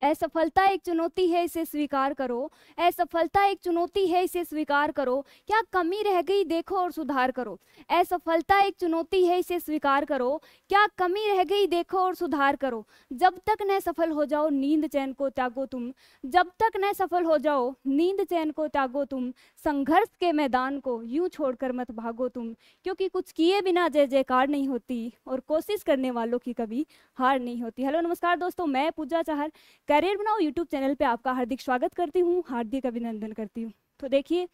असफलता एक चुनौती है, इसे स्वीकार करो। असफलता एक चुनौती है, इसे स्वीकार करो। क्या कमी रह गई देखो और सुधार करो। असफलता एक चुनौती है, इसे स्वीकार करो। क्या कमी रह गई देखो और सुधार करो। जब तक न सफल हो जाओ नींद चैन को त्यागो तुम। जब तक न सफल हो जाओ नींद चैन को त्यागो तुम। संघर्ष के मैदान को यूं छोड़कर मत भागो तुम। क्योंकि कुछ किए बिना जय जयकार नहीं होती और कोशिश करने वालों की कभी हार नहीं होती। हेलो नमस्कार दोस्तों, मैं पूजा चाहर करियर बनाओ यूट्यूब चैनल पे आपका हार्दिक स्वागत करती हूँ, हार्दिक अभिनंदन करती हूँ। तो देखिए,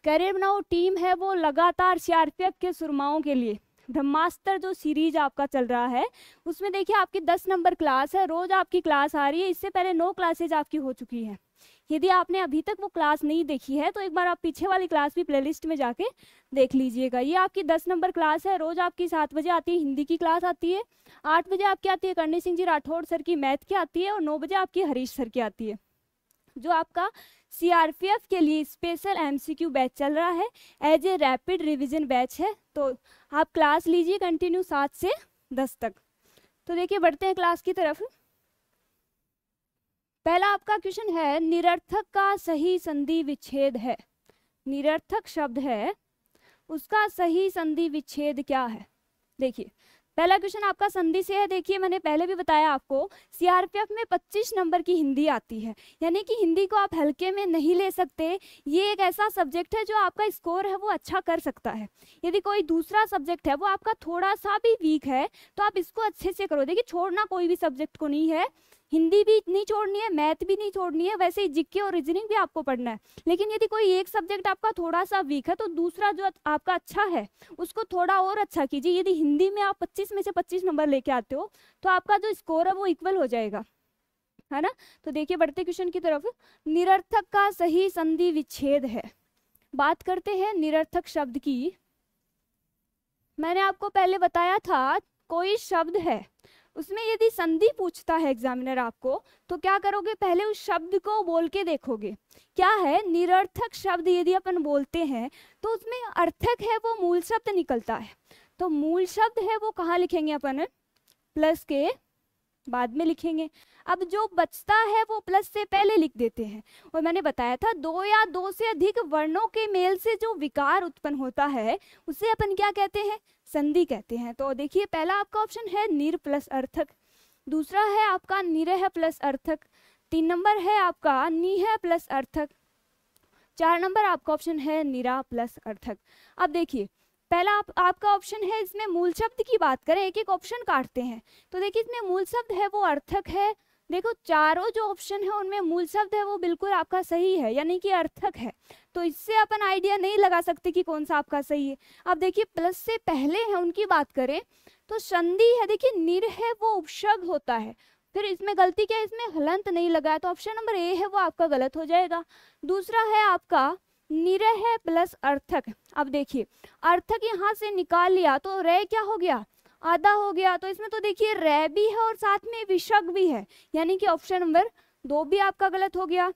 करियर बनाओ टीम है वो लगातार सीआरपीएफ के सुरमाओं के लिए ब्रह्मास्त्र जो सीरीज आपका चल रहा है उसमें देखिए आपकी 10 नंबर क्लास है, रोज आपकी क्लास आ रही है। इससे पहले 9 क्लासेज आपकी हो चुकी हैं। यदि आपने अभी तक वो क्लास नहीं देखी है तो एक बार आप पीछे वाली क्लास भी प्लेलिस्ट में जाके देख लीजिएगा। ये आपकी 10 नंबर क्लास है, रोज आपकी 7 बजे आती है, हिंदी की क्लास आती है। 8 बजे आपकी आती है करणी सिंह जी राठौड़ सर की मैथ की आती है और 9 बजे आपकी हरीश सर की आती है। जो आपका सीआरपीएफ के लिए स्पेशल एमसीक्यू बैच चल रहा है, as a rapid revision batch है। तो आप क्लास लीजिए कंटिन्यू 7 से 10 तक। तो देखिए बढ़ते हैं क्लास की तरफ। पहला आपका क्वेश्चन है, निरर्थक का सही संधि विच्छेद है। निरर्थक शब्द है, उसका सही संधि विच्छेद क्या है। देखिए पहला क्वेश्चन आपका संधि से है। देखिए मैंने पहले भी बताया आपको, सीआरपीएफ में 25 नंबर की हिंदी आती है, यानी कि हिंदी को आप हल्के में नहीं ले सकते। ये एक ऐसा सब्जेक्ट है जो आपका स्कोर है वो अच्छा कर सकता है। यदि कोई दूसरा सब्जेक्ट है वो आपका थोड़ा सा भी वीक है तो आप इसको अच्छे से करो। देखिए छोड़ना कोई भी सब्जेक्ट को नहीं है, हिंदी भी नहीं छोड़नी है, मैथ भी नहीं छोड़नी है, वैसे ही जीके और रीजनिंग भी आपको पढ़ना है। लेकिन यदि कोई एक सब्जेक्ट आपका थोड़ा सा वीक है तो दूसरा जो आपका अच्छा है उसको थोड़ा और अच्छा कीजिए। यदि हिंदी में आप 25 में से 25 नंबर लेके आते हो तो आपका जो स्कोर है वो इक्वल हो जाएगा, है ना। तो देखिए बढ़ते क्वेश्चन की तरफ। निरर्थक का सही संधि विच्छेद है। बात करते हैं निरर्थक शब्द की। मैंने आपको पहले बताया था, कोई शब्द है उसमें यदि संधि पूछता है एग्जामिनर आपको तो क्या करोगे, पहले उस शब्द को बोल के देखोगे। क्या है, निरर्थक शब्द यदि अपन बोलते हैं तो उसमें अर्थक है वो मूल शब्द निकलता है। तो मूल शब्द है वो कहाँ लिखेंगे अपन, प्लस के बाद में लिखेंगे। अब जो बचता है वो प्लस से पहले लिख देते हैं। और मैंने बताया था 2 या 2 से अधिक वर्णों के मेल से जो विकार उत्पन्न होता है उसे अपन क्या कहते हैं, संधि कहते हैं। तो देखिए पहला आपका ऑप्शन है निर प्लस अर्थक, दूसरा है आपका निरह प्लस अर्थक, 3 नंबर है आपका निह प्लस अर्थक, 4 नंबर आपका ऑप्शन है निरा प्लस अर्थक। अब देखिए पहला आपका ऑप्शन है, इसमें मूल शब्द की बात करें, एक एक ऑप्शन काटते हैं। तो देखिए इसमें मूल शब्द है वो अर्थक है। देखो चारों जो ऑप्शन है उनमें मूल शब्द है वो बिल्कुल आपका सही है, यानी कि अर्थक है। तो इससे अपन आइडिया नहीं लगा सकते कि कौन सा आपका सही है। अब देखिए प्लस से पहले है उनकी बात करें तो संधि है, देखिए निर है वो उपसर्ग होता है। फिर इसमें गलती क्या है, इसमें हलंत नहीं लगाया तो ऑप्शन नंबर ए है वो आपका गलत हो जाएगा। दूसरा है आपका निरह प्लस अर्थक। अब देखिए अर्थक यहाँ से निकाल लिया तो रे क्या हो गया, आधा हो गया। तो इसमें तो देखिए रे भी है और साथ में विसर्ग भी है, यानी कि ऑप्शन नंबर 2 भी आपका गलत हो गया।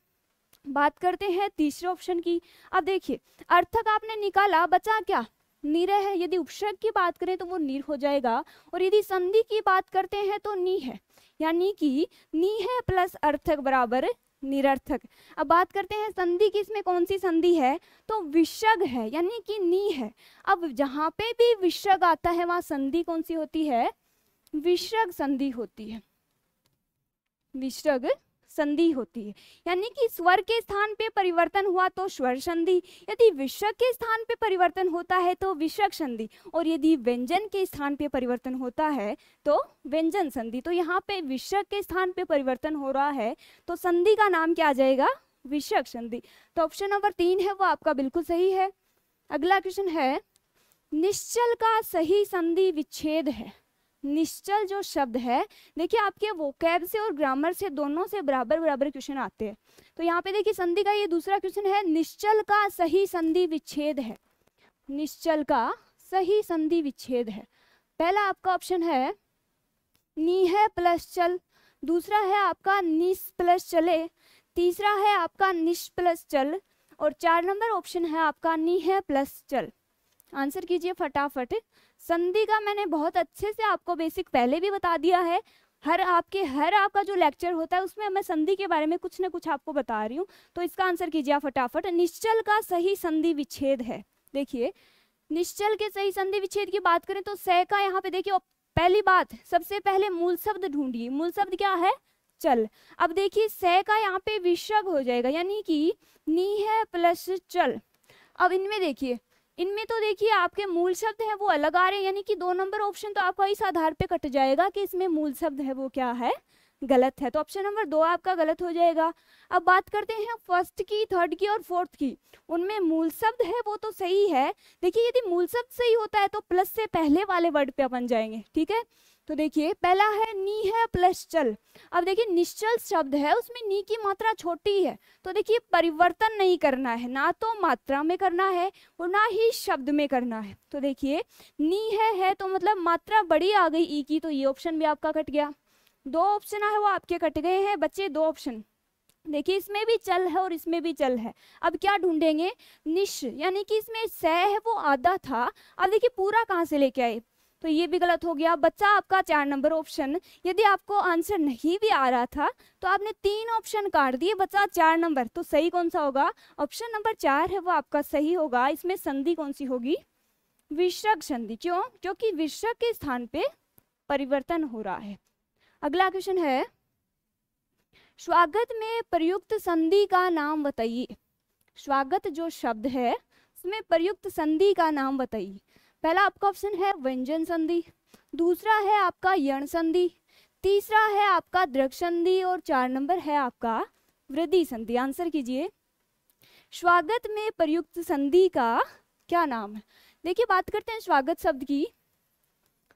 बात करते हैं तीसरे ऑप्शन की। अब देखिए अर्थक आपने निकाला, बचा क्या, निरह है। यदि उपसर्ग की बात करें तो वो निर हो जाएगा, और यदि संधि की बात करते हैं तो नी है, यानी कि नी है प्लस अर्थक बराबर निरर्थक। अब बात करते हैं संधि की, इसमें कौन सी संधि है, तो विसर्ग है, यानी कि नी है। अब जहां पे भी विसर्ग आता है वहां संधि कौन सी होती है, विसर्ग संधि होती है, विसर्ग संधि होती है। यानी कि स्वर के स्थान पे परिवर्तन हुआ तो स्वर संधि, यदि विसर्ग के स्थान पे परिवर्तन होता है तो विसर्ग संधि, और यदि व्यंजन के स्थान पे परिवर्तन होता है तो व्यंजन संधि। तो यहाँ पे विसर्ग के स्थान पे परिवर्तन हो रहा है तो संधि का नाम क्या आ जाएगा, विसर्ग संधि। तो ऑप्शन नंबर 3 है वो आपका बिल्कुल सही है। अगला क्वेश्चन है, निश्चल का सही संधि विच्छेद है। निश्चल जो शब्द है, देखिए आपके वोकैब से और ग्रामर से दोनों से बराबर बराबर क्वेश्चन आते हैं। तो यहाँ पे देखिए संधि का ये दूसरा क्वेश्चन है, निश्चल का सही संधि विच्छेद है। निश्चल का सही संधि विच्छेद है। पहला आपका ऑप्शन है नीह प्लस चल, दूसरा है आपका निस प्लस चले, तीसरा है आपका निश प्लस चल, और 4 नंबर ऑप्शन है आपका नीह प्लस चल। आंसर कीजिए फटाफट। संधि का मैंने बहुत अच्छे से आपको बेसिक पहले भी बता दिया है, हर आपका जो लेक्चर होता है उसमें मैं संधि के बारे में कुछ ना कुछ आपको बता रही हूँ। तो इसका आंसर कीजिए आप फटाफट। निश्चल का सही संधि विच्छेद है। देखिए निश्चल के सही संधि विच्छेद की बात करें तो से का यहाँ पे देखिए पहली बात सबसे पहले मूल शब्द ढूंढिए। मूल शब्द क्या है? चल। अब देखिए से का यहाँ पे विसर्ग हो जाएगा, यानी कि नी है प्लस चल। अब इनमें देखिए, इनमें तो देखिए आपके मूल शब्द है वो अलग आ रहे हैं, यानी कि 2 नंबर ऑप्शन तो आपका इस आधार पे कट जाएगा कि इसमें मूल शब्द है वो क्या है, गलत है। तो ऑप्शन नंबर 2 आपका गलत हो जाएगा। अब बात करते हैं फर्स्ट की, थर्ड की और फोर्थ की। उनमें मूल शब्द है वो तो सही है। देखिए यदि मूल शब्द सही होता है तो प्लस से पहले वाले वर्ड पे अपन जाएंगे, ठीक है। तो देखिए पहला है नी है प्लस चल। अब देखिए निश्चल शब्द है उसमें नी की मात्रा छोटी है, तो देखिए परिवर्तन नहीं करना है, ना तो मात्रा में करना है और ना ही शब्द में करना है। तो देखिए नी है तो मतलब मात्रा बड़ी आ गई ई की, तो ये ऑप्शन भी आपका कट गया। 2 ऑप्शन है वो आपके कट गए हैं बच्चे, 2 ऑप्शन। देखिए इसमें भी चल है और इसमें भी चल है। अब क्या ढूंढेंगे? निश, यानी कि इसमें से है वो आधा था, अब देखिए पूरा कहाँ से लेके आए, तो ये भी गलत हो गया बच्चा आपका 4 नंबर ऑप्शन। यदि आपको आंसर नहीं भी आ रहा था तो आपने 3 ऑप्शन काट दिए बच्चा 4 नंबर, तो सही कौन सा होगा? ऑप्शन नंबर 4 है वो आपका सही होगा। इसमें संधि कौन सी होगी? विसर्ग संधि। क्यों? क्योंकि विसर्ग के स्थान पे परिवर्तन हो रहा है। अगला क्वेश्चन है स्वागत में प्रयुक्त संधि का नाम बताइए। स्वागत जो शब्द है उसमें प्रयुक्त संधि का नाम बताइए। पहला आपका ऑप्शन है व्यंजन संधि, दूसरा है आपका यण संधि, तीसरा है आपका दृढ़ संधि और 4 नंबर है आपका वृद्धि संधि। आंसर कीजिए। स्वागत में प्रयुक्त संधि का क्या नाम है? देखिए बात करते हैं स्वागत शब्द की।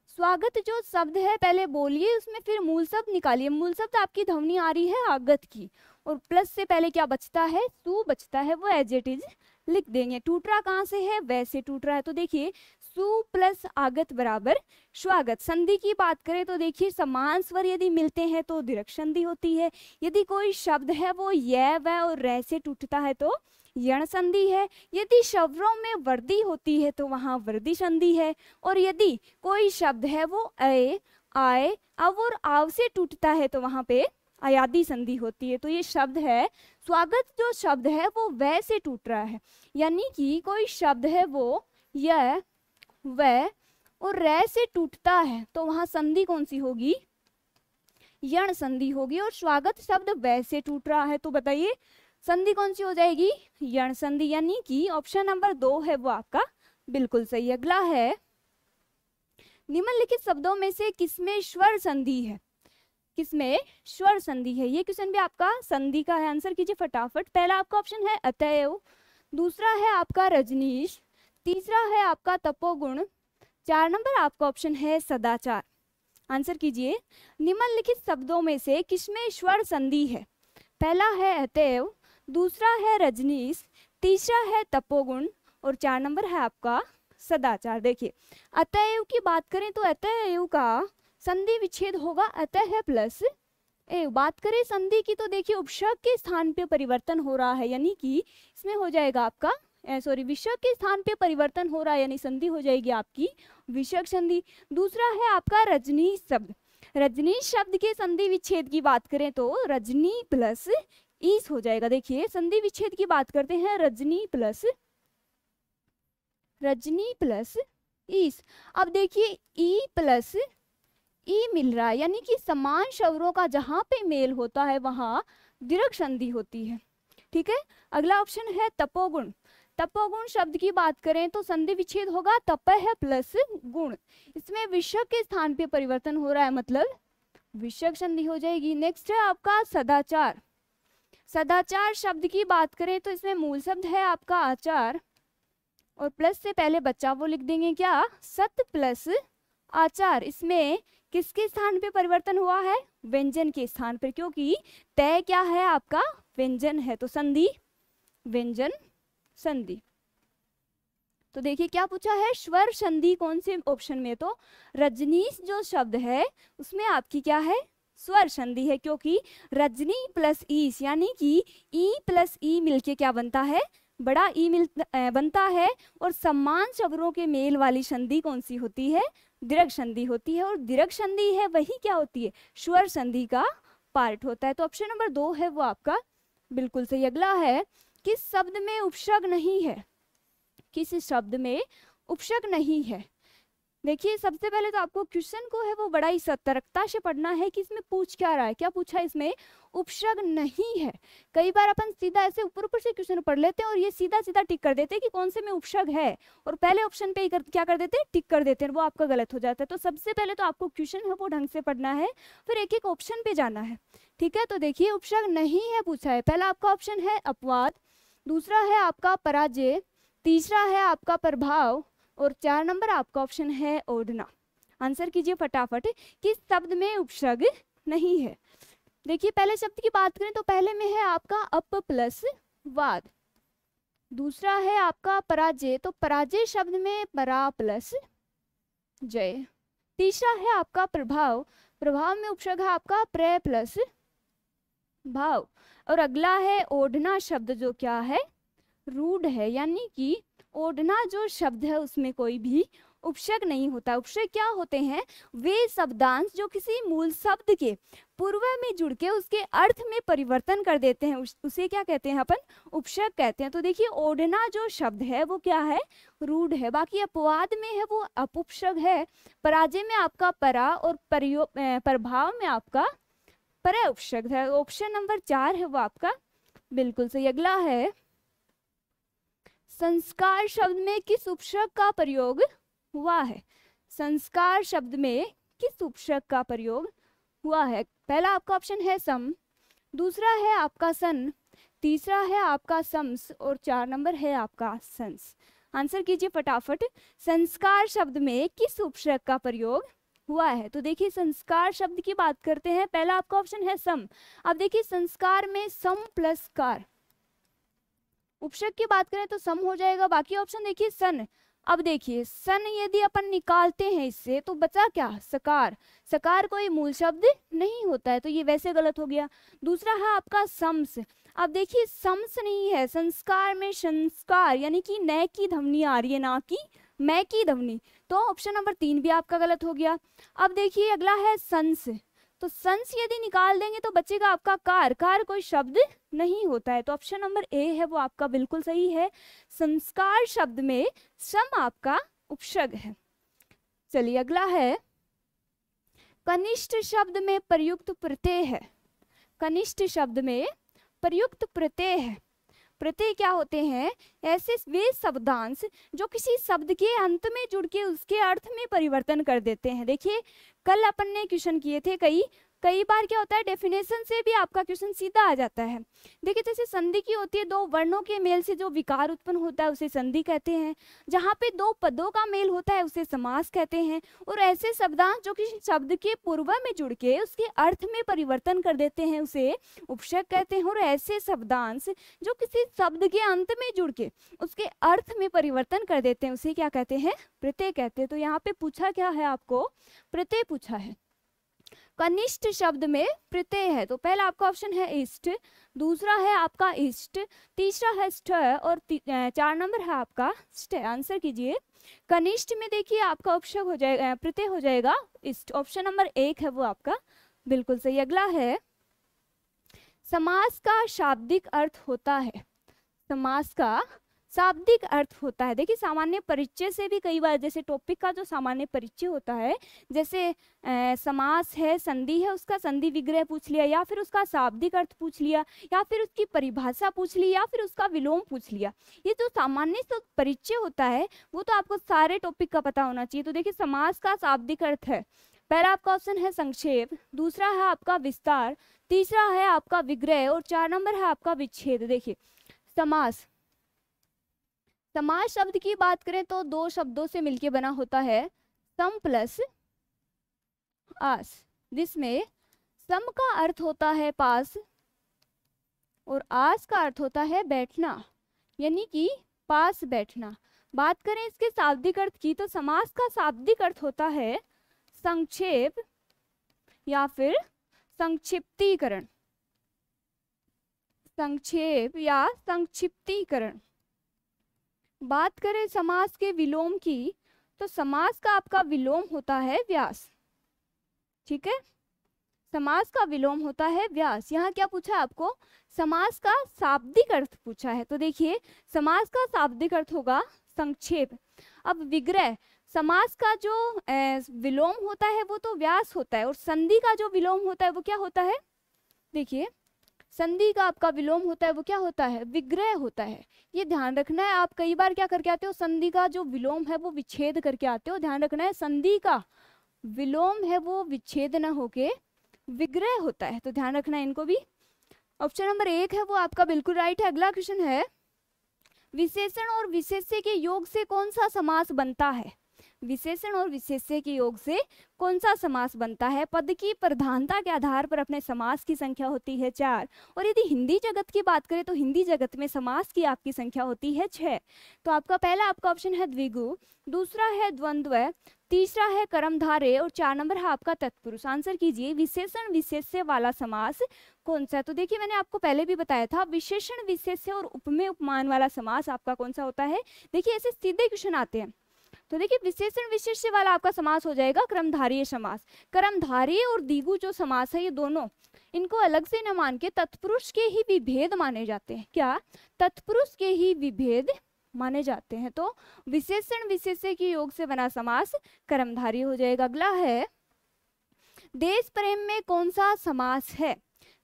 स्वागत जो शब्द है पहले बोलिए, उसमें फिर मूल शब्द निकालिए। मूल शब्द आपकी ध्वनि आ रही है आगत की, और प्लस से पहले क्या बचता है? सु बचता है, वो एज इट इज लिख देंगे। टूट रहा कहाँ से है? वैसे टूट रहा है। तो देखिए सु प्लस आगत बराबर स्वागत। संधि की बात करें तो देखिए समान स्वर यदि मिलते हैं तो दीर्घ संधि होती है। यदि कोई शब्द है वो य व और रै से टूटता है तो यण संधि है। यदि शब्दों में वृद्धि होती है तो वहां वृद्धि संधि है। और यदि कोई शब्द है वो अय आय अब और आव से टूटता है तो वहां पे अयादि संधि होती है। तो ये शब्द है स्वागत जो शब्द है वो वै से टूट रहा है, यानी कि कोई शब्द है वो य व और रै से टूटता है तो वहां संधि कौन सी होगी? यण संधि होगी। और स्वागत शब्द वै से टूट रहा है तो बताइए संधि कौन सी हो जाएगी? यण संधि, यानी कि ऑप्शन नंबर 2 है वो आपका बिल्कुल सही। अगला है निम्नलिखित शब्दों में से किसमें स्वर संधि है? किसमें स्वर संधि है? ये क्वेश्चन भी आपका संधि का है। आंसर कीजिए फटाफट। पहला आपका ऑप्शन है अतएव, दूसरा है आपका रजनीश, तीसरा है आपका तपोगुण, 4 नंबर आपका ऑप्शन है सदाचार। आंसर कीजिए निम्नलिखित शब्दों में से किसमें स्वर संधि है? पहला है अतएव, दूसरा है रजनीश, तीसरा है तपोगुण और 4 नंबर है आपका सदाचार। देखिए अतएव की बात करें तो अतएव का संधि विच्छेद होगा अतः प्लस एव। बात करें संधि की तो देखिए उपसर्ग के स्थान पे परिवर्तन हो रहा है, यानी कि इसमें हो जाएगा आपका विसर्ग के स्थान पे परिवर्तन हो रहा है, यानी संधि हो जाएगी आपकी विसर्ग संधि। दूसरा है आपका रजनी शब्द। रजनी शब्द के संधि विच्छेद की बात करें तो रजनी प्लस ईस हो जाएगा। देखिए संधि विच्छेद की बात करते हैं रजनी प्लस ईस। अब देखिए ई प्लस ई मिल रहा है, यानी कि समान शब्दों का जहां पे मेल होता है वहां दीर्घ संधि होती है। ठीक है। अगला ऑप्शन है तपोगुण। तपोगुण शब्द की बात करें तो संधि विच्छेद होगा तप है प्लस गुण। इसमें विसर्ग के स्थान पे परिवर्तन हो रहा है, मतलब विसर्ग संधि हो जाएगी। नेक्स्ट है आपका सदाचार। सदाचार शब्द की बात करें तो इसमें मूल शब्द है आपका आचार और प्लस से पहले बच्चा वो लिख देंगे क्या? सत प्लस आचार। इसमें किसके स्थान पे परिवर्तन हुआ है? व्यंजन के स्थान पर, क्योंकि तय क्या है आपका? व्यंजन है, तो संधि व्यंजन संधि। तो देखिए क्या पूछा है? स्वर संधि कौन से ऑप्शन में? तो रजनीश जो शब्द है उसमें आपकी क्या है? स्वर संधि है, क्योंकि रजनी प्लस ईस यानी कि ई प्लस ई मिलके क्या बनता है? बड़ा ई बनता है, और समान स्वरों के मेल वाली संधि कौन सी होती है? दीर्घ संधि होती है। और दीर्घ संधि है वही क्या होती है? स्वर संधि का पार्ट होता है। तो ऑप्शन नंबर 2 है वो आपका बिल्कुल सही। अगला है, किस शब्द में उपसर्ग नहीं है? किस शब्द में उपसर्ग नहीं है? देखिए सबसे पहले तो आपको क्वेश्चन को है वो बड़ा ही सतर्कता से पढ़ना है कि इसमें पूछ क्या रहा है। क्या पूछा है इसमें? उपसर्ग नहीं है। कई बार अपन सीधा ऐसे ऊपर ऊपर से क्वेश्चन पढ़ लेते हैं और ये सीधा सीधा टिक कर देते हैं कि कौन से में उपसर्ग है, और पहले ऑप्शन पे क्या कर देते हैं? टिक कर देते हैं, वो आपका गलत हो जाता है। तो सबसे पहले तो आपको क्वेश्चन है वो ढंग से पढ़ना है, फिर एक एक ऑप्शन पे जाना है, ठीक है। तो देखिए उपसर्ग नहीं है पूछा है। पहला आपका ऑप्शन है अपवाद, दूसरा है आपका पराजय, तीसरा है आपका प्रभाव, और 4 नंबर आपका ऑप्शन है ओढ़ना। आंसर कीजिए फटाफट, किस शब्द में उपसर्ग नहीं है? देखिए पहले शब्द की बात करें तो पहले में है आपका अप प्लस वाद, दूसरा है आपका पराजय, तो पराजय शब्द में परा प्लस जय, तीसरा है आपका प्रभाव, प्रभाव में उपसर्ग है आपका प्र प्लस भाव, और अगला है ओढ़ना शब्द जो क्या है? रूढ़ है, यानी कि ओढ़ना जो शब्द है उसमें कोई भी उपसर्ग नहीं होता। उपसर्ग क्या होते हैं? वे शब्दांश जो किसी मूल शब्द के पूर्व में जुड़ के उसके अर्थ में परिवर्तन कर देते हैं, उसे क्या कहते हैं अपन? उपसर्ग कहते हैं। तो देखिए ओढ़ना जो शब्द है वो क्या है? रूढ़ है। बाकी अपवाद में है वो अपउपसर्ग है, पराजय में आपका परा, और प्रभाव में आपका पर उपसर्ग है। ऑप्शन नंबर 4 है वो आपका बिल्कुल सही। अगला है, संस्कार शब्द में किस उपसर्ग का प्रयोग हुआ है? संस्कार शब्द में किस उपसर्ग का प्रयोग हुआ है? पहला आपका ऑप्शन है सम, दूसरा है आपका सन, तीसरा है आपका सम्स, और 4 नंबर है आपका संस। आंसर कीजिए फटाफट, संस्कार शब्द में किस उपसर्ग का प्रयोग हुआ है? तो देखिए संस्कार शब्द की बात करते हैं, पहला आपका ऑप्शन है सम। अब देखिए संस्कार में सम प्लस कार, उपसर्ग की बात करें तो सम हो जाएगा। बाकी ऑप्शन देखिए सन। अब देखिए सन यदि अपन निकालते हैं इससे तो बचा क्या? सकार। सकार कोई मूल शब्द नहीं होता है, तो ये वैसे गलत हो गया। दूसरा है आपका सम्स। अब देखिए सम्स नहीं है, संस्कार में संस्कार यानी कि न की ध्वनि आ रही है, ना कि मैं की ध्वनि, तो ऑप्शन नंबर 3 भी आपका गलत हो गया। अब देखिए अगला है संस, तो संस यदि निकाल देंगे तो बचेगा आपका कार। कार कोई शब्द नहीं होता है, तो ऑप्शन नंबर ए है वो आपका बिल्कुल सही है। संस्कार शब्द में सम आपका उपसर्ग है। चलिए अगला है, कनिष्ठ शब्द में प्रयुक्त प्रत्यय है। कनिष्ठ शब्द में प्रयुक्त प्रत्यय है। प्रत्यय क्या होते हैं? ऐसे वे शब्दांश जो किसी शब्द के अंत में जुड़ के उसके अर्थ में परिवर्तन कर देते हैं। देखिए कल अपन ने क्वेश्चन किए थे, कई बार क्या होता है डेफिनेशन से भी आपका क्वेश्चन सीधा आ जाता है। देखिए जैसे संधि की होती है, 2 वर्णों के मेल से जो विकार उत्पन्न होता है उसे संधि कहते हैं। जहाँ पे 2 पदों का मेल होता है उसे समास कहते हैं। और ऐसे शब्दांश जो किसी शब्द के पूर्व में जुड़ के उसके अर्थ में परिवर्तन कर देते हैं उसे उपसर्ग कहते हैं। और ऐसे शब्दांश जो किसी शब्द के अंत में जुड़ के उसके अर्थ में परिवर्तन कर देते हैं उसे क्या कहते हैं? प्रत्यय कहते हैं। तो यहाँ पे पूछा क्या है आपको? प्रत्यय पूछा है। कनिष्ठ शब्द में प्रत्यय है, तो पहला आपका ऑप्शन है इष्ट, दूसरा है आपका इष्ट, तीसरा है स्ठ, और 4 नंबर है आपका स्ट। आंसर कीजिए। कनिष्ठ में देखिए आपका ऑप्शन हो जाएगा, प्रत्यय हो जाएगा इष्ट। ऑप्शन नंबर 1 है वो आपका बिल्कुल सही। अगला है, समास का शाब्दिक अर्थ होता है। समास का शाब्दिक अर्थ होता है। देखिए सामान्य परिचय से भी कई बार, जैसे टॉपिक का जो सामान्य परिचय होता है, जैसे समास है, संधि है, उसका संधि विग्रह पूछ लिया, या फिर उसका शाब्दिक अर्थ पूछ लिया, या फिर उसकी परिभाषा पूछ ली, या फिर उसका विलोम पूछ लिया। ये जो सामान्य परिचय होता है वो तो आपको सारे टॉपिक का पता होना चाहिए। तो देखिए समास का शाब्दिक अर्थ है, पहला आपका ऑप्शन है संक्षेप, दूसरा है आपका विस्तार, तीसरा है आपका विग्रह, और 4 नंबर है आपका विच्छेद। देखिए समास, समास शब्द की बात करें तो 2 शब्दों से मिलकर बना होता है, सम प्लस आस, जिसमें सम का अर्थ होता है पास और आस का अर्थ होता है बैठना, यानी कि पास बैठना। बात करें इसके शाब्दिक अर्थ की तो समास का शाब्दिक अर्थ होता है संक्षेप या फिर संक्षिप्तीकरण। संक्षेप या संक्षिप्तीकरण, बात करें समास के विलोम की, तो समास का आपका विलोम होता है व्यास। ठीक है, समास का विलोम होता है व्यास। यहाँ क्या पूछा आपको, समास का शाब्दिक अर्थ पूछा है। तो देखिए समास का शाब्दिक अर्थ होगा संक्षेप। अब विग्रह, समास का जो विलोम होता है वो तो व्यास होता है, और संधि का जो विलोम होता है वो क्या होता है, देखिए संधि का आपका विलोम होता है वो क्या होता है, विग्रह होता है। ये ध्यान रखना है। आप कई बार क्या करके आते हो, संधि का जो विलोम है वो विच्छेद करके आते हो। ध्यान रखना है, संधि का विलोम है वो विच्छेद न होके विग्रह होता है, तो ध्यान रखना है इनको भी। ऑप्शन नंबर 1 है वो आपका बिल्कुल राइट है। अगला क्वेश्चन है, विशेषण और विशेष्य के योग से कौन सा समास बनता है। विशेषण और विशेष्य के योग से कौन सा समास बनता है। पद की प्रधानता के आधार पर अपने समास की संख्या होती है 4, और यदि हिंदी जगत की बात करें तो हिंदी जगत में समास की आपकी संख्या होती है 6। तो आपका पहला आपका ऑप्शन है द्विगु, दूसरा है द्वंद्व, तीसरा है कर्मधारय, और 4 नंबर है आपका तत्पुरुष। आंसर कीजिए, विशेषण विशेष्य वाला समास कौन सा है। तो देखिए मैंने आपको पहले भी बताया था, विशेषण विशेष्य और उपमेय उपमान वाला समास आपका कौन सा होता है। देखिए ऐसे सीधे क्वेश्चन आते हैं। तो देखिए विशेषण विशेष्य वाला आपका समास हो जाएगा कर्मधारय समास। कर्मधारय और द्विगु जो समास है ये दोनों, इनको अलग से न मान के तत्पुरुष के ही विभेद माने जाते हैं। क्या, तत्पुरुष के ही विभेद माने जाते हैं। तो विशेषण विशेष्य के योग से बना समास कर्मधारय हो जाएगा। अगला है, देश प्रेम में कौन सा समास है।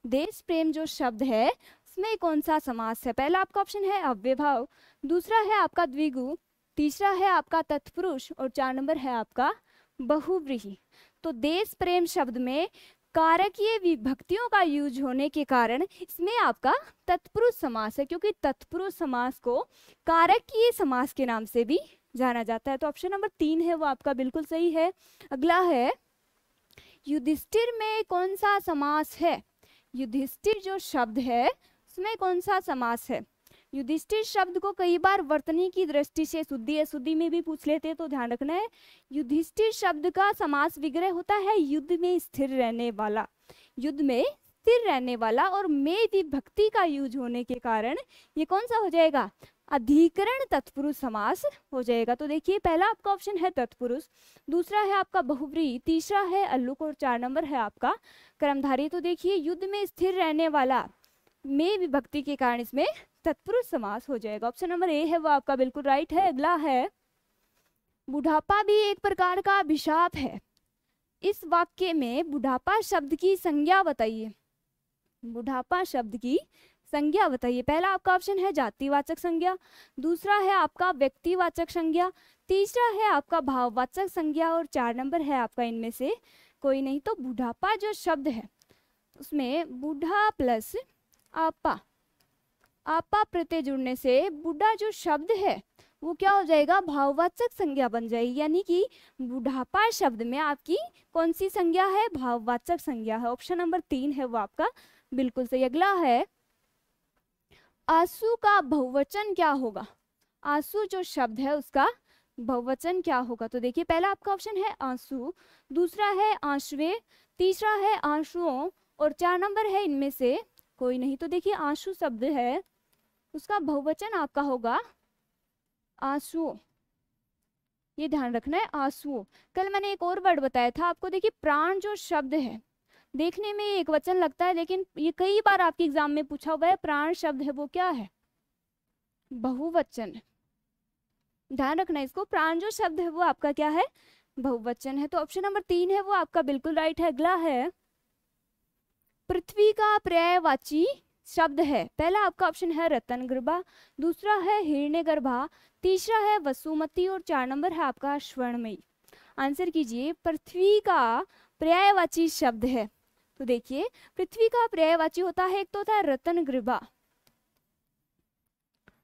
देश प्रेम जो शब्द है उसमें कौन सा समास है। पहला आपका ऑप्शन है अव्ययभाव, दूसरा है आपका द्विगु, तीसरा है आपका तत्पुरुष, और 4 नंबर है आपका बहुव्रीहि। तो देश प्रेम शब्द में कारकीय विभक्तियों का यूज होने के कारण इसमें आपका तत्पुरुष समास है, क्योंकि तत्पुरुष समास को कारकीय समास के नाम से भी जाना जाता है। तो ऑप्शन नंबर 3 है वो आपका बिल्कुल सही है। अगला है, युधिष्ठिर में कौन सा समास है। युधिष्ठिर जो शब्द है उसमें कौन सा समास है। युधिष्ठिर शब्द को कई बार वर्तनी की दृष्टि से शुद्धि अशुद्धि में भी पूछ लेते हैं, तो ध्यान रखना है। युधिष्ठिर शब्द का समास विग्रह होता है युद्ध में स्थिर रहने वाला। युद्ध में स्थिर रहने वाला, और में विभक्ति का यूज होने के कारण ये कौन सा हो जाएगा, अधिकरण तत्पुरुष समास हो जाएगा। तो देखिए पहला आपका ऑप्शन है तत्पुरुष, दूसरा है आपका बहुव्रीहि, तीसरा है अल्लुक, और 4 नंबर है आपका कर्मधारय। तो देखिए युद्ध में स्थिर रहने वाला में विभक्ति के कारण इसमें तत्पुरुष समास हो जाएगा। ऑप्शन नंबर ए है वो आपका बिल्कुल राइट है। अगला है, बुढ़ापा भी एक प्रकार का अभिशाप है। इस वाक्य में बुढ़ापा शब्द की संज्ञा बताइए। बुढ़ापा शब्द की संज्ञा बताइए। पहला आपका ऑप्शन है जातिवाचक संज्ञा, दूसरा है आपका व्यक्तिवाचक संज्ञा, तीसरा है आपका भाववाचक संज्ञा, और 4 नंबर है आपका इनमें से कोई नहीं। तो बुढ़ापा जो शब्द है उसमें बूढ़ा प्लस आपा, आपा प्रत्यय जुड़ने से बूढ़ा जो शब्द है वो क्या हो जाएगा, भाववाचक संज्ञा बन जाएगी। यानी कि बुढ़ापा शब्द में आपकी कौन सी संज्ञा है, भाववाचक संज्ञा है। ऑप्शन नंबर 3 है वो आपका बिल्कुल सही। अगला है, आंसू का बहुवचन क्या होगा। आंसू जो शब्द है उसका बहुवचन क्या होगा। तो देखिए पहला आपका ऑप्शन है आंसू, दूसरा है आंसुए, तीसरा है आंसुओं, और 4 नंबर है इनमें से कोई नहीं। तो देखिए आंसू शब्द है उसका बहुवचन आपका होगा आंसुओं, ये ध्यान रखना है आंसुओं। कल मैंने एक और वर्ड बताया था आपको, देखिए प्राण जो शब्द है देखने में एक वचन लगता है, लेकिन ये कई बार आपके एग्जाम में पूछा हुआ है, प्राण शब्द है वो क्या है, बहुवचन। ध्यान रखना इसको, प्राण जो शब्द है वो आपका क्या है, बहुवचन है। तो ऑप्शन नंबर 3 है वो आपका बिल्कुल राइट है। अगला है, पृथ्वी का पर्यायवाची शब्द है। पहला आपका ऑप्शन है रत्नगर्भा, दूसरा है हिरण्यगर्भा, तीसरा है वसुमती, और 4 नंबर है आपका स्वर्णमयी। आंसर कीजिए, पृथ्वी का पर्यायवाची शब्द है। तो देखिए पृथ्वी का पर्यायवाची होता है, एक तो होता है रत्नगर्भा,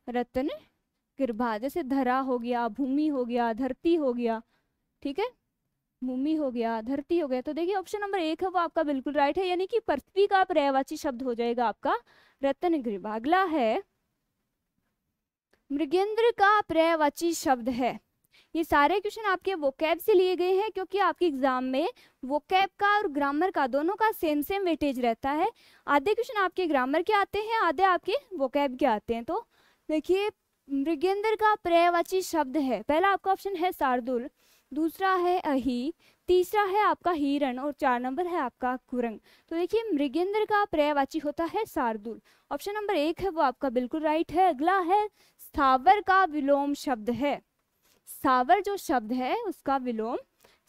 रत्नगर्भा जैसे धरा हो गया, भूमि हो गया, धरती हो गया, ठीक है, भूमि हो गया, धरती हो गया। तो देखिए ऑप्शन नंबर 1 है वो आपका बिल्कुल राइट है, यानी कि पृथ्वी का पर्यायवाची शब्द हो जाएगा आपका रत्नगर्भा। अगला है, मृगेंद्र का पर्यायवाची शब्द है। ये सारे क्वेश्चन आपके वोकैब से लिए गए हैं, क्योंकि आपके एग्जाम में वोकैब का और ग्रामर का दोनों का सेम वेटेज रहता है। आधे क्वेश्चन आपके ग्रामर के आते हैं, आधे आपके वोकैब के आते हैं। तो देखिए मृगेंद्र का पर्यायवाची शब्द है, पहला आपका ऑप्शन है शार्दुल, दूसरा है अही, तीसरा है आपका हिरण और 4 नंबर है आपका कुरंग। तो देखिए मृगेंद्र का पर्यायवाची होता है शार्दुल, ऑप्शन नंबर 1 है वो आपका बिल्कुल राइट है। अगला है स्थावर का विलोम शब्द है, स्थावर जो शब्द है उसका विलोम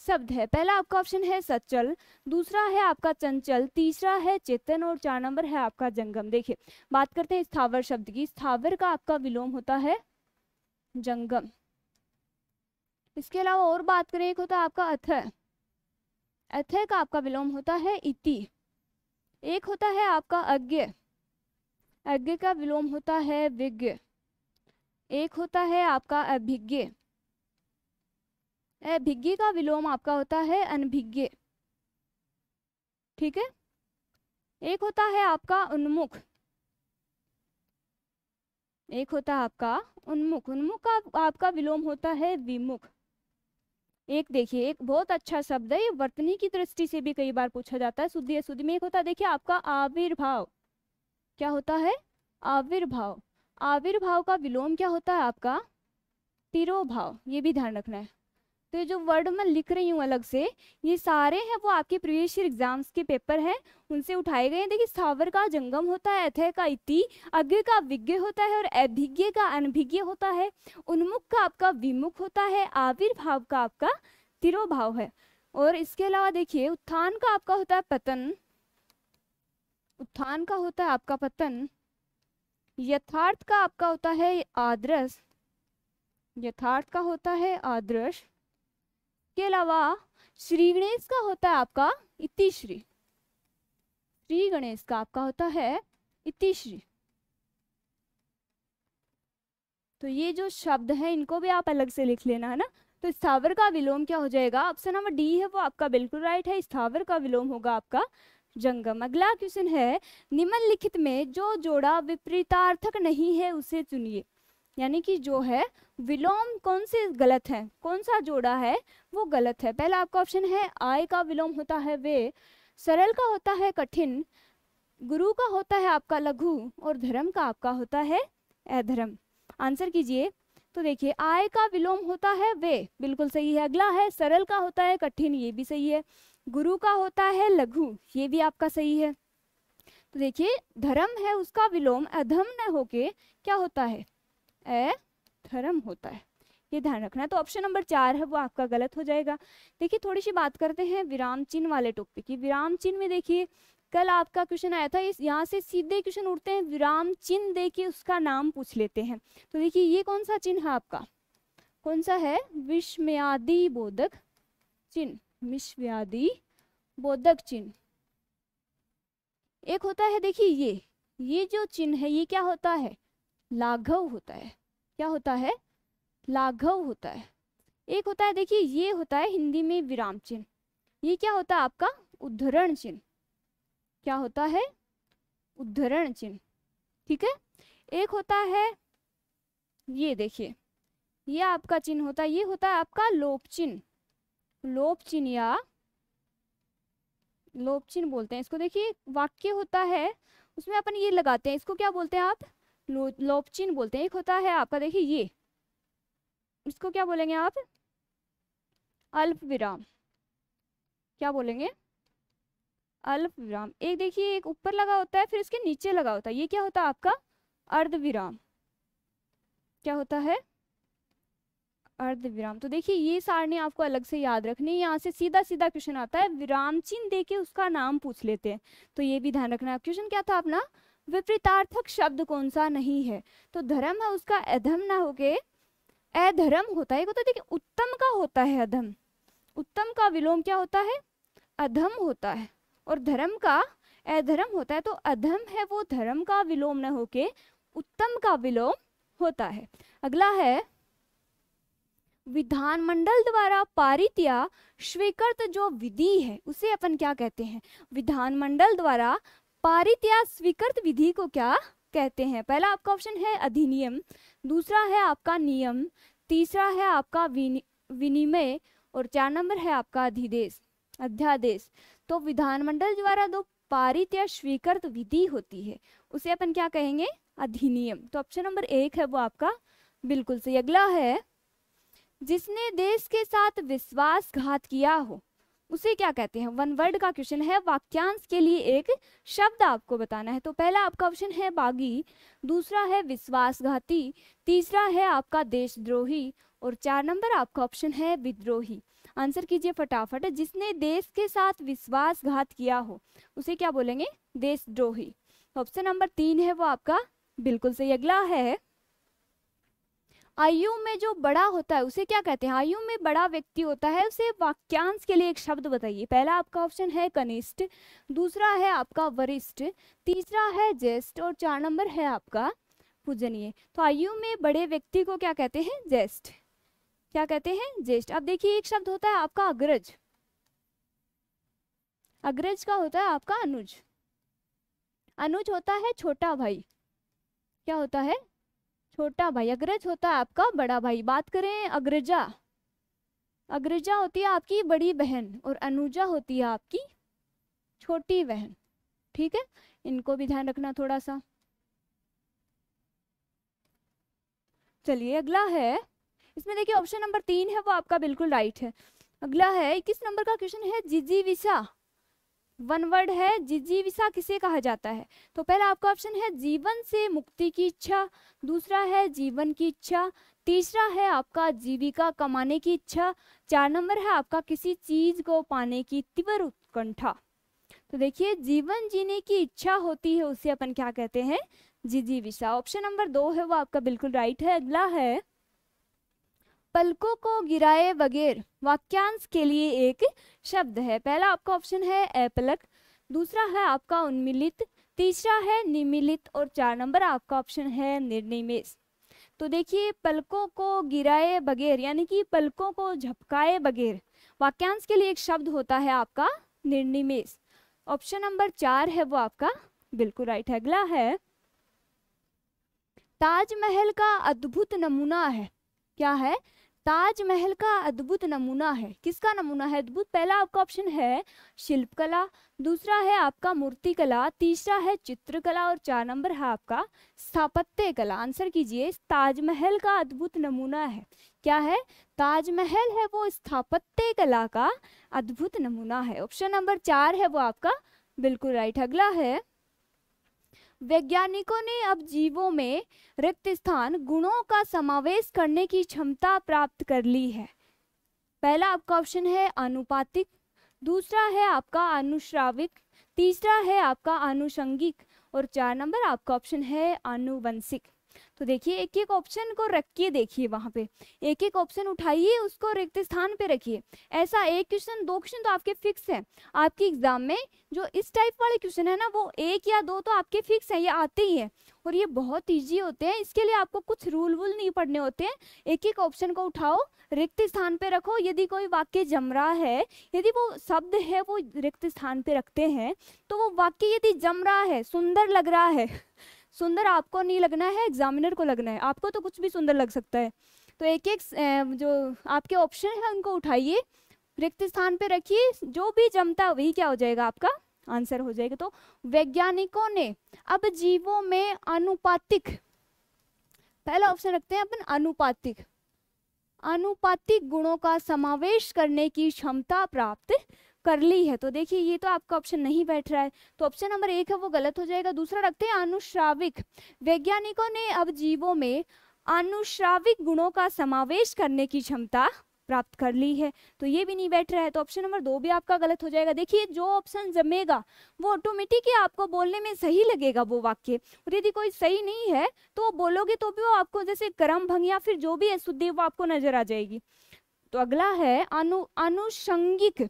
शब्द है, पहला आपका ऑप्शन है सचल, दूसरा है आपका चंचल, तीसरा है चेतन और 4 नंबर है आपका जंगम। देखिए बात करते हैं स्थावर शब्द की, स्थावर का आपका विलोम होता है जंगम। इसके अलावा और बात करें, एक होता है आपका अथय, अथय का आपका विलोम होता है इति, एक होता है आपका अज्ञ, अज्ञ का विलोम होता है विज्ञ, एक होता है आपका अभिज्ञ, अभिज्ञ का विलोम आपका होता है अनभिज्ञ, ठीक है। एक होता है आपका उन्मुख, एक होता है आपका उन्मुख, उन्मुख का आपका विलोम होता है विमुख। एक देखिए एक बहुत अच्छा शब्द है, ये वर्तनी की दृष्टि से भी कई बार पूछा जाता है, शुद्धि अशुद्धि में। एक होता है देखिए आपका आविर्भाव, क्या होता है आविर्भाव, आविर्भाव का विलोम क्या होता है आपका तिरोभाव, ये भी ध्यान रखना है। तो ये जो वर्ड मैं लिख रही हूँ अलग से, ये सारे हैं वो आपके प्रीवियस ईयर एग्जाम्स के पेपर हैं उनसे उठाए गए हैं। देखिए स्थावर का जंगम होता है, अथय का इति, अज्ञ का विज्ञ होता है और अभिज्ञ का अनभिज्ञ होता है, उन्मुख का आपका विमुख होता है, आविर्भाव का आपका तिरोभाव है। और इसके अलावा देखिए उत्थान का आपका होता है पतन, उत्थान का होता है आपका पतन, यथार्थ का आपका होता है आदर्श, यथार्थ का होता है आदर्श। के अलावा श्री गणेश का होता है आपका इतिश्री, श्री गणेश का आपका होता है इतिश्री। तो ये जो शब्द है इनको भी आप अलग से लिख लेना है ना। तो स्थावर का विलोम क्या हो जाएगा, ऑप्शन नंबर डी है वो आपका बिल्कुल राइट है, स्थावर का विलोम होगा आपका जंगम। अगला क्वेश्चन है, निम्नलिखित में जो जोड़ा विपरीतार्थक नहीं है उसे चुनिए, यानी कि जो है विलोम कौन से गलत है, कौन सा जोड़ा है वो गलत है। पहला आपका ऑप्शन है आय का विलोम होता है वे, सरल का होता है कठिन, गुरु का होता है आपका लघु और धर्म का आपका होता है अधर्म। आंसर कीजिए। तो देखिए आय का विलोम होता है वे, बिल्कुल सही है। अगला है सरल का होता है कठिन, ये भी सही है। गुरु का होता है लघु, ये भी आपका सही है। तो देखिए धर्म है उसका विलोम अधम न होके क्या होता है अधर्म होता है, ये ध्यान रखना है। तो ऑप्शन नंबर 4 है वो आपका गलत हो जाएगा। देखिए थोड़ी सी बात करते हैं विराम चिन्ह वाले टॉपिक की। विराम चिन्ह में देखिए कल आपका क्वेश्चन आया था, इस यहाँ से सीधे क्वेश्चन उठते हैं, विराम चिन्ह दे के उसका नाम पूछ लेते हैं। तो देखिए ये कौन सा चिन्ह है आपका, कौन सा है, विस्मयादि बोधक चिन्ह, विस्मयादि बोधक चिन्ह। एक होता है देखिए ये जो चिन्ह है ये क्या होता है, लाघव होता है, क्या होता है लाघव होता है। एक होता है देखिए ये होता है हिंदी में विराम चिन्ह, ये क्या होता है आपका उद्धरण चिन्ह, क्या होता है उद्धरण चिन्ह, ठीक है। एक होता है ये देखिए ये आपका चिन्ह होता है, ये होता है आपका लोप चिन्ह, लोप चिन्ह या लोप चिन्ह बोलते हैं इसको। देखिए वाक्य होता है उसमें अपन ये लगाते हैं, इसको क्या बोलते हैं आप लोप चिन्ह बोलते हैं। एक होता है आपका देखिए ये, इसको क्या बोलेंगे आप अल्प विराम, क्या बोलेंगे अल्प विराम। एक देखिए एक ऊपर लगा होता है फिर इसके नीचे लगा होता है, ये क्या होता है आपका अर्ध विराम, क्या होता है अर्ध विराम। तो देखिए ये सारणी आपको अलग से याद रखनी है, यहाँ से सीधा सीधा क्वेश्चन आता है, विराम चिन्ह देके उसका नाम पूछ लेते हैं, तो ये भी ध्यान रखना है। क्वेश्चन क्या था अपना, विपरीतार्थक शब्द कौन सा नहीं है, तो धर्म है उसका अधम ना होके अधर्म होता है। होता है देखिए उत्तम का होता है अधम, उत्तम का विलोम क्या होता है अधम होता है, और धर्म का अधर्म होता है। तो अधम है वो धर्म का विलोम न होके उत्तम का विलोम होता है। अगला है विधानमंडल द्वारा पारित या स्वीकृत जो विधि है उसे अपन क्या कहते हैं, विधानमंडल द्वारा पारित या स्वीकृत विधि को क्या कहते हैं। पहला आपका ऑप्शन है अधिनियम, दूसरा है आपका नियम, तीसरा है आपका विनिमय और 4 नंबर है आपका अधिदेश अध्यादेश। तो विधानमंडल द्वारा जो पारित या स्वीकृत विधि होती है उसे अपन क्या कहेंगे अधिनियम। तो ऑप्शन नंबर 1 है वो आपका बिल्कुल सही। अगला है, जिसने देश के साथ विश्वासघात किया हो उसे क्या कहते हैं? वन वर्ड का क्वेश्चन है, वाक्यांश के लिए एक शब्द आपको बताना है। तो पहला आपका ऑप्शन है बागी, दूसरा है विश्वासघाती, तीसरा है आपका देशद्रोही और 4 नंबर आपका ऑप्शन है विद्रोही। आंसर कीजिए फटाफट। जिसने देश के साथ विश्वासघात किया हो उसे क्या बोलेंगे? देशद्रोही। ऑप्शन नंबर 3 है वो आपका बिल्कुल सही। अगला है, आयु में जो बड़ा होता है उसे क्या कहते हैं? आयु में बड़ा व्यक्ति होता है उसे वाक्यांश के लिए एक शब्द बताइए। पहला आपका ऑप्शन है कनिष्ठ, दूसरा है आपका वरिष्ठ, तीसरा है ज्येष्ठ और 4 नंबर है आपका पूजनीय। तो आयु में बड़े व्यक्ति को क्या कहते हैं? ज्येष्ठ। क्या कहते हैं? ज्येष्ठ। अब देखिए एक शब्द होता है आपका अग्रज, अग्रज का होता है आपका अनुज, अनुज होता है छोटा भाई। क्या होता है? छोटा भाई। अग्रज होता है आपका बड़ा भाई। बात करें अग्रजा, अग्रजा होती है आपकी बड़ी बहन और अनुजा होती है आपकी छोटी बहन। ठीक है, इनको भी ध्यान रखना थोड़ा सा। चलिए अगला है, इसमें देखिए ऑप्शन नंबर 3 है वो आपका बिल्कुल राइट है। अगला है 21 नंबर का क्वेश्चन है, जिजीविषा वन वर्ड है, जिजीविषा किसे कहा जाता है? तो पहला आपका ऑप्शन है जीवन से मुक्ति की इच्छा, दूसरा है जीवन की इच्छा, तीसरा है आपका जीविका कमाने की इच्छा, 4 नंबर है आपका किसी चीज को पाने की तीव्र उत्कंठा। तो देखिए जीवन जीने की इच्छा होती है उसे अपन क्या कहते हैं? जिजीविषा। ऑप्शन नंबर 2 है वो आपका बिल्कुल राइट है। अगला है, पलकों को गिराए बगैर वाक्यांश के लिए एक शब्द है। पहला आपका ऑप्शन है अपलक, दूसरा है आपका उन्मिलित, तीसरा है निमिलित और 4 नंबर आपका ऑप्शन है निर्निमेष। तो देखिए पलकों को गिराए बगैर यानी कि पलकों को झपकाए बगैर वाक्यांश के लिए एक शब्द होता है आपका निर्निमेष। ऑप्शन नंबर 4 है वो आपका बिल्कुल राइट है। अगला है, ताजमहल का अद्भुत नमूना है। क्या है? ताजमहल का अद्भुत नमूना है। किसका नमूना है अद्भुत? पहला आपका ऑप्शन है शिल्पकला, दूसरा है आपका मूर्तिकला, तीसरा है चित्रकला और 4 नंबर है आपका स्थापत्य कला। आंसर कीजिए, ताजमहल का अद्भुत नमूना है। क्या है? ताजमहल है वो स्थापत्य कला का अद्भुत नमूना है। ऑप्शन नंबर 4 है वो आपका बिल्कुल राइट। अगला है, वैज्ञानिकों ने अब जीवों में रिक्त स्थान गुणों का समावेश करने की क्षमता प्राप्त कर ली है। पहला आपका ऑप्शन है आनुपातिक, दूसरा है आपका अनुश्राविक, तीसरा है आपका आनुषंगिक और 4 नंबर आपका ऑप्शन है आनुवंशिक। तो देखिए एक एक ऑप्शन को रखिए, देखिए वहां पे एक एक ऑप्शन उठाइए, उसको रिक्त स्थान पे रखिए। ऐसा एक क्वेश्चन 2 क्वेश्चन तो आपके फिक्स है आपके एग्जाम में। जो इस टाइप वाले क्वेश्चन है ना वो 1 या 2 तो आपके फिक्स है, ये आते ही है और ये बहुत इजी होते हैं। इसके लिए आपको कुछ रूल वूल नहीं पढ़ने होते हैं। एक एक ऑप्शन को उठाओ, रिक्त स्थान पे रखो। यदि कोई वाक्य जम रहा है, यदि वो शब्द है वो रिक्त स्थान पे रखते हैं तो वो वाक्य यदि जम रहा है, सुंदर लग रहा है, सुंदर आपको नहीं लगना है, एग्जामिनर को लगना है। आपको तो कुछ भी सुंदर लग सकता है। तो एक एक जो आपके ऑप्शन है उनको उठाइए, रिक्त स्थान पे रखिए, जो भी जमता है वही क्या हो जाएगा आपका आंसर हो जाएगा। तो वैज्ञानिकों ने अब जीवों में अनुपातिक, पहला ऑप्शन रखते हैं अपन अनुपातिक, अनुपातिक गुणों का समावेश करने की क्षमता प्राप्त कर ली है। तो देखिए ये तो आपका ऑप्शन नहीं बैठ रहा है, तो ऑप्शन नंबर 1 है वो गलत हो जाएगा। दूसरा रखते हैं अनुश्राविक, वैज्ञानिकों ने अब जीवों में अनुश्राविक गुणों का समावेश करने की क्षमता प्राप्त कर ली है, तो ये भी नहीं बैठ रहा है, तो ऑप्शन नंबर 2 भी आपका गलत हो जाएगा। देखिए जो ऑप्शन जमेगा वो ऑटोमेटिक ही आपको बोलने में सही लगेगा वो वाक्य, और यदि कोई सही नहीं है तो वो बोलोगे तो भी वो आपको जैसे क्रम भंग या फिर जो भी है शुद्धि वो आपको नजर आ जाएगी। तो अगला है अनुषंगिक,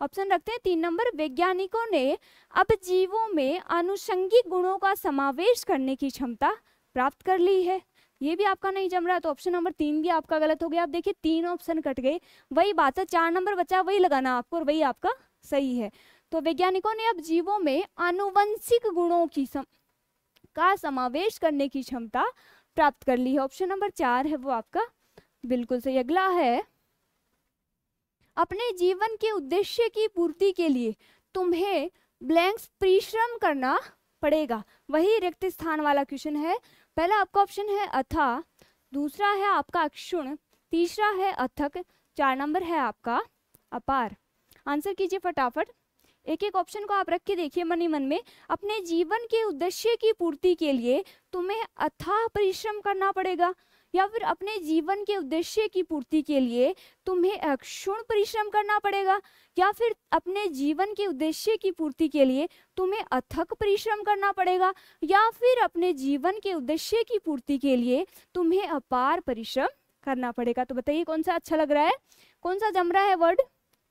ऑप्शन रखते हैं 3 नंबर, वैज्ञानिकों ने अब जीवों में अनुषंगिक गुणों का समावेश करने की क्षमता प्राप्त कर ली है। ये भी आपका नहीं जम रहा है, तो ऑप्शन नंबर 3 भी आपका गलत हो गया। आप देखिए 3 ऑप्शन कट गए, वही बात है, 4 नंबर बचा, वही लगाना आपको और वही आपका सही है। तो वैज्ञानिकों ने अब जीवों में आनुवंशिक गुणों की का समावेश करने की क्षमता प्राप्त कर ली है। ऑप्शन नंबर 4 है वो आपका बिल्कुल सही। अगला है, अपने जीवन के उद्देश्य की पूर्ति के लिए तुम्हें ब्लैंक्स परिश्रम करना पड़ेगा। वही रिक्त स्थान वाला क्वेश्चन है। पहला आपका ऑप्शन है अथा, दूसरा है आपका अक्षुण, तीसरा है अथक, 4 नंबर है आपका अपार। आंसर कीजिए फटाफट। एक एक ऑप्शन को आप रख के देखिए मन ही मन में। अपने जीवन के उद्देश्य की पूर्ति के लिए तुम्हें अथाह परिश्रम करना पड़ेगा, या फिर अपने जीवन के उद्देश्य की पूर्ति के लिए तुम्हें अक्षुण परिश्रम करना पड़ेगा, या फिर अपने जीवन के उद्देश्य की पूर्ति के लिए तुम्हें अथक परिश्रम करना पड़ेगा, या फिर अपने जीवन के उद्देश्य की पूर्ति के लिए तुम्हें अपार परिश्रम करना पड़ेगा। तो बताइए कौन सा अच्छा लग रहा है, कौन सा जम रहा है वर्ड।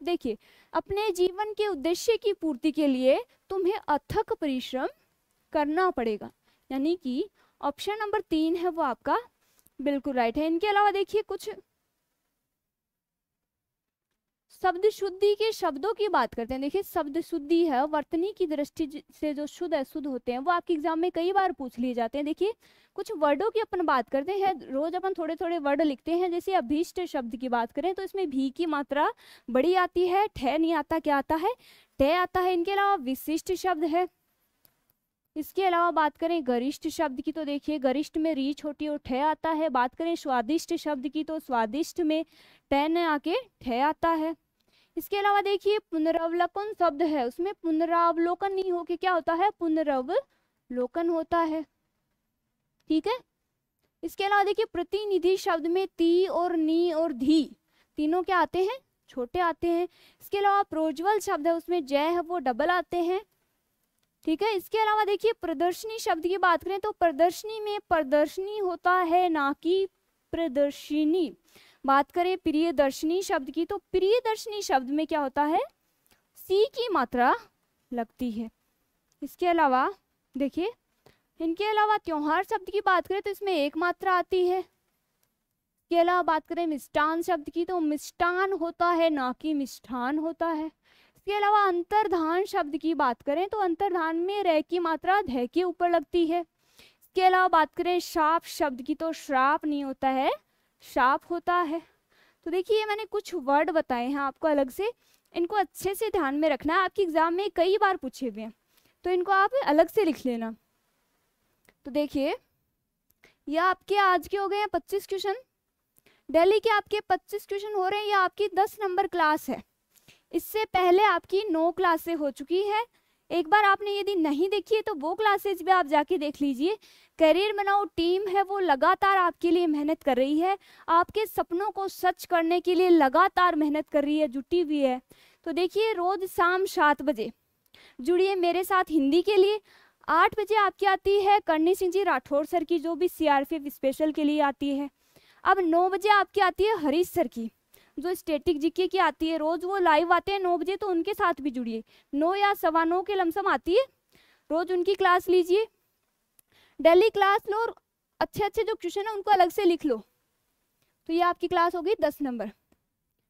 देखिए, अपने जीवन के उद्देश्य की पूर्ति के लिए तुम्हें अथक परिश्रम करना पड़ेगा, यानी कि ऑप्शन नंबर 3 है वो आपका बिल्कुल राइट है। इनके अलावा देखिए कुछ शब्द शुद्धि के शब्दों की बात करते हैं। देखिए, शब्द शुद्धि है वर्तनी की दृष्टि से जो शुद्ध अशुद्ध होते हैं वो आपके एग्जाम में कई बार पूछ लिए जाते हैं। देखिए, कुछ वर्डों की अपन बात करते हैं, रोज अपन थोड़े थोड़े वर्ड लिखते हैं। जैसे अभीष्ट शब्द की बात करें तो इसमें भी की मात्रा बड़ी आती है, ठह नहीं आता, क्या आता है, ठह आता है। इनके अलावा विशिष्ट शब्द है। इसके अलावा बात करें गरिष्ठ शब्द की तो देखिए, गरिष्ठ में री छोटी और ठह आता है। बात करें स्वादिष्ट शब्द की तो स्वादिष्ट में टह न आके ठह आता है। इसके अलावा देखिए पुनरावलोकन शब्द है, उसमें पुनरावलोकन नहीं होके क्या होता है, पुनरावलोकन होता है। ठीक है। इसके अलावा देखिए प्रतिनिधि शब्द में ती और नी और धी तीनों क्या आते हैं, छोटे आते हैं। इसके अलावा प्रोज्वल शब्द है, उसमें जय है वो डबल आते हैं। ठीक है। इसके अलावा देखिए प्रदर्शनी शब्द की बात करें तो प्रदर्शनी में प्रदर्शनी होता है ना कि प्रदर्शिनी। बात करें प्रियदर्शनी शब्द की तो प्रियदर्शनी शब्द में क्या होता है, सी की मात्रा लगती है। इसके अलावा देखिए, इनके अलावा त्योहार शब्द की बात करें तो इसमें एक मात्रा आती है। इसके अलावा बात करें मिष्टान शब्द की तो मिष्टान होता है ना कि मिष्ठान होता है। इसके अलावा अंतर्धान शब्द की बात करें तो अंतर्धान में रे की मात्रा ध के ऊपर लगती है। इसके अलावा बात करें शाप शब्द की तो श्राप नहीं होता है, शाप होता है। तो देखिए, मैंने कुछ वर्ड बताए हैं आपको अलग से, इनको अच्छे से ध्यान में रखना है, आपके एग्जाम में कई बार पूछे हुए हैं तो इनको आप अलग से लिख लेना। तो देखिए, ये आपके आज के हो गए हैं 25 क्वेश्चन, डेली के आपके 25 क्वेश्चन हो रहे हैं। ये आपकी 10 नंबर क्लास है। इससे पहले आपकी 9 क्लासें हो चुकी है। एक बार आपने यदि नहीं देखी है तो वो क्लासेज भी आप जाके देख लीजिए। करियर बनाओ टीम है वो लगातार आपके लिए मेहनत कर रही है, आपके सपनों को सच करने के लिए लगातार मेहनत कर रही है, जुटी हुई है। तो देखिए, रोज शाम 7 बजे जुड़िए मेरे साथ हिंदी के लिए। 8 बजे आपकी आती है करणी सिंह जी राठौर सर की, जो भी CRPF स्पेशल के लिए आती है। अब 9 बजे आपकी आती है हरीश सर की, जो स्टैटिक जीके की आती है। रोज वो लाइव आते हैं 9 बजे, तो उनके साथ भी जुड़िए। 9 या 9:15 के लमसम आती है, रोज उनकी क्लास लीजिए। डेली क्लास लो और अच्छे अच्छे जो क्वेश्चन है उनको अलग से लिख लो। तो ये आपकी क्लास होगी 10 नंबर।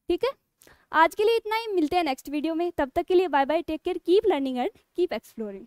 ठीक है। आज के लिए इतना ही, मिलते हैं नेक्स्ट वीडियो में। तब तक के लिए bye bye, take care, keep learning and keep exploring.